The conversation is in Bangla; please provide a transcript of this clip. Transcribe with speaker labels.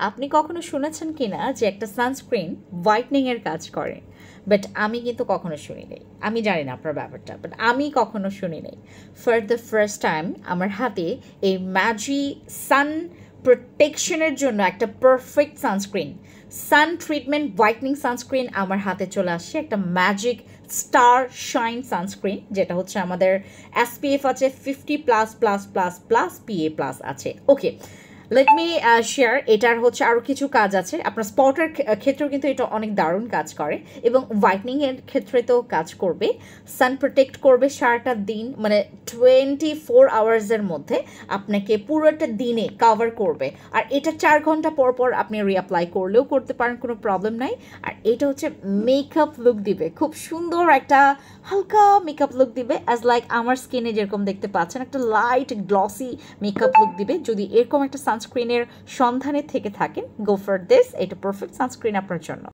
Speaker 1: আপনি কখনো শুনেছেন কিনা যে একটা সানস্ক্রিন হোয়াইটনিং এর কাজ করে? বাট আমি কিন্তু কখনো শুনি নাই। আমি জানি না আপনার ব্যাপারটা, বাট আমি কখনো শুনি নাই। ফর দ্য ফার্স্ট টাইম আমার হাতে এই ম্যাজি সান প্রোটেকশনের জন্য একটা পারফেক্ট সানস্ক্রিন, সান ট্রিটমেন্ট হোয়াইটনিং সানস্ক্রিন আমার হাতে চলে আসছে। একটা ম্যাজিক স্টার শাইন সানস্ক্রিন, যেটা হচ্ছে আমাদের SPF আছে 50++++ PA+ আছে। ওকে, লেট মি শেয়ার। এটার হচ্ছে আরও কিছু কাজ আছে। আপনার স্পটের ক্ষেত্রেও কিন্তু এটা অনেক দারুণ কাজ করে এবং হোয়াইটনিংয়ের ক্ষেত্রে তো কাজ করবে। সান প্রোটেক্ট করবে সারাটা দিন, মানে 24 আওয়ার্সের মধ্যে আপনাকে পুরোটা দিনে কাভার করবে। আর এটা 4 ঘন্টা পর পর আপনি রিঅ্যাপ্লাই করলেও করতে পারেন, কোনো প্রবলেম নাই। আর এটা হচ্ছে মেকআপ লুক দিবে, খুব সুন্দর একটা হালকা মেকআপ লুক দিবে, অ্যাজ লাইক আমার স্কিনে যেরকম দেখতে পাচ্ছেন, একটা লাইট গ্লসি মেকআপ লুক দিবে। যদি এরকম একটা সানস্ক্রিনের সন্ধানে থেকে থাকেন, গো ফর দিস, এটা পারফেক্ট সানস্ক্রিন আপনার জন্য।